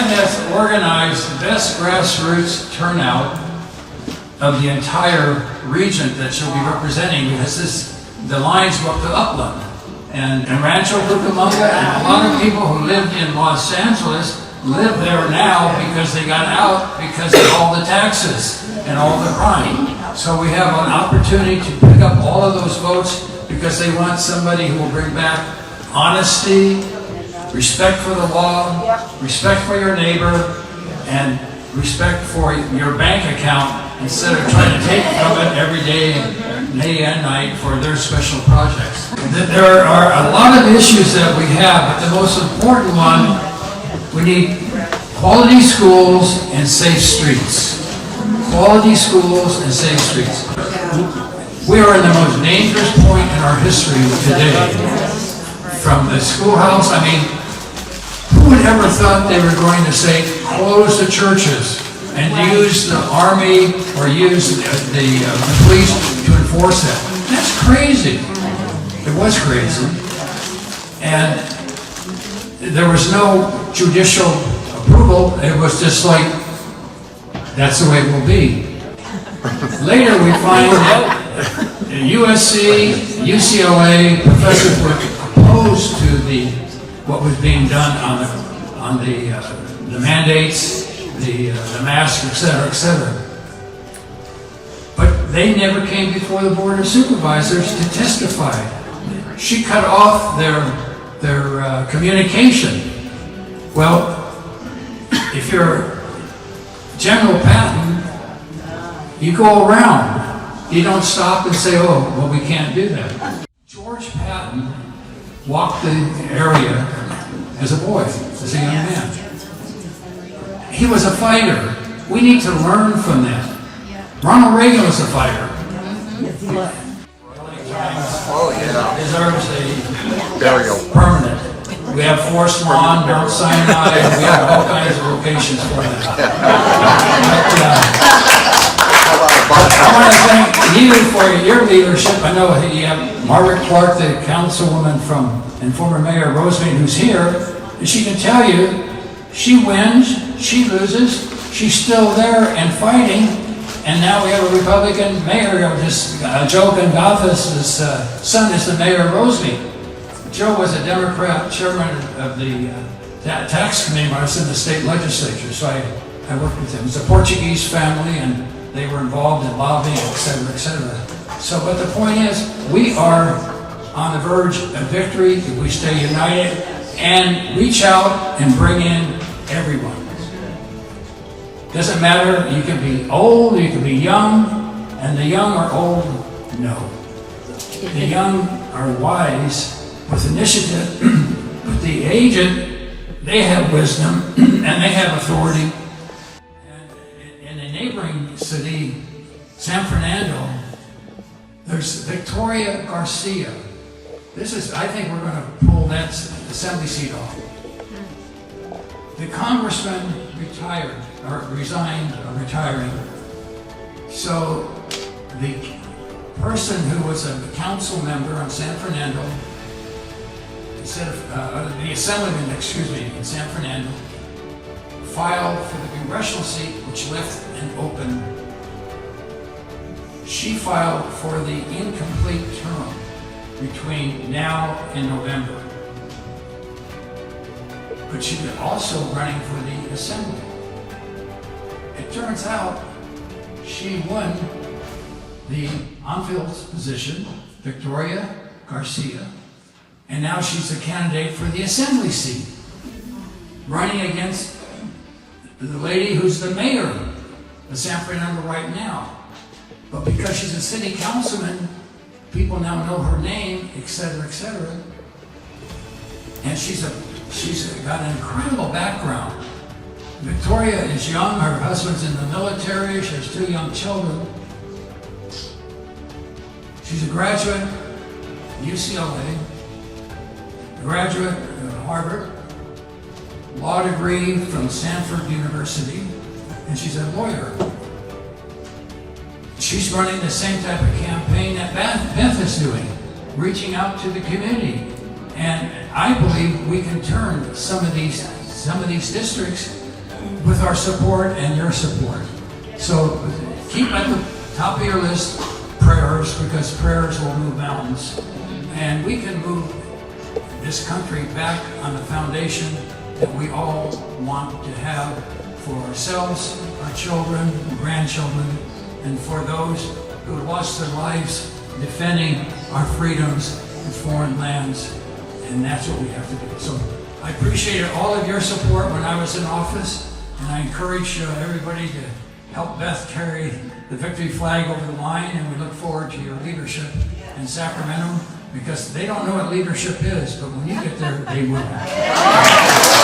man has organized the best grassroots turnout of the entire region that she'll be representing, because the lines go up to Upland and Rancho Cucamonga, and a lot of people who lived in Los Angeles live there now because they got out because of all the taxes and all the crime. So we have an opportunity to pick up all of those votes because they want somebody who will bring back honesty, respect for the law, respect for your neighbor, and respect for your bank account instead of trying to take from it every day and night for their special projects. There are a lot of issues that we have, but the most important one, we need quality schools and safe streets. Quality schools and safe streets. We are in the most dangerous point in our history today. From the schoolhouse, I mean, who would ever thought they were going to say, close the churches and use the army or use the police to enforce that? That's crazy. It was crazy. And there was no judicial approval. It was just like, that's the way it will be. Later we find that USC, UCLA professors were opposed to what was being done on the mandates, the masks, etc. But they never came before the Board of Supervisors to testify. She cut off their communication. Well, if you're General Patton, you go around. You don't stop and say, oh, well, we can't do that. George Patton walked the area as a boy, as a young man. He was a fighter. We need to learn from that. Ronald Reagan was a fighter. Oh, yeah. Deserves a burial. Permanent. We have Forest Lawn, Mount Sinai, we have all kinds of locations for that. I want to thank you for your leadership. I know you have Margaret Clark, the councilwoman and former Mayor Rosemead, who's here, and she can tell you, she wins, she loses, she's still there and fighting, and now we have a Republican mayor. Joe Gonzalez's son is the mayor of Rosemead. Joe was a Democrat chairman of the tax committee when I was in the state legislature, so I worked with him. It's a Portuguese family, and they were involved in lobbying, etc. So, but the point is, we are on the verge of victory if we stay united and reach out and bring in everyone. Doesn't matter, you can be old, you can be young, and the young are old, no. The young are wise with initiative, but the aged, they have wisdom and they have authority. And in a neighboring city, San Fernando, there's Victoria Garcia. I think we're going to pull that assembly seat off. The congressman retired, or resigned, or retiring. So the person who was a council member on San Fernando, the assemblyman, in San Fernando, filed for the congressional seat, which left an open. She filed for the incomplete term between now and November. But she was also running for the assembly. It turns out she won the on-field position, Victoria Garcia, and now she's a candidate for the assembly seat, running against the lady who's the mayor of San Fernando right now. But because she's a city councilman, people now know her name, etc. And she's got an incredible background. Victoria is young, her husband's in the military, she has 2 young children. She's a graduate of UCLA, graduate of Harvard, law degree from Stanford University, and she's a lawyer. She's running the same type of campaign that Beth is doing, reaching out to the community. And I believe we can turn some of these districts with our support and your support. So keep at the top of your list prayers, because prayers will move mountains. And we can move this country back on the foundation that we all want to have for ourselves, our children, grandchildren, and for those who lost their lives defending our freedoms in foreign lands. And that's what we have to do. So I appreciated all of your support when I was in office, and I encourage everybody to help Beth carry the victory flag over the line, and we look forward to your leadership in Sacramento, because they don't know what leadership is, but when you get there, they will.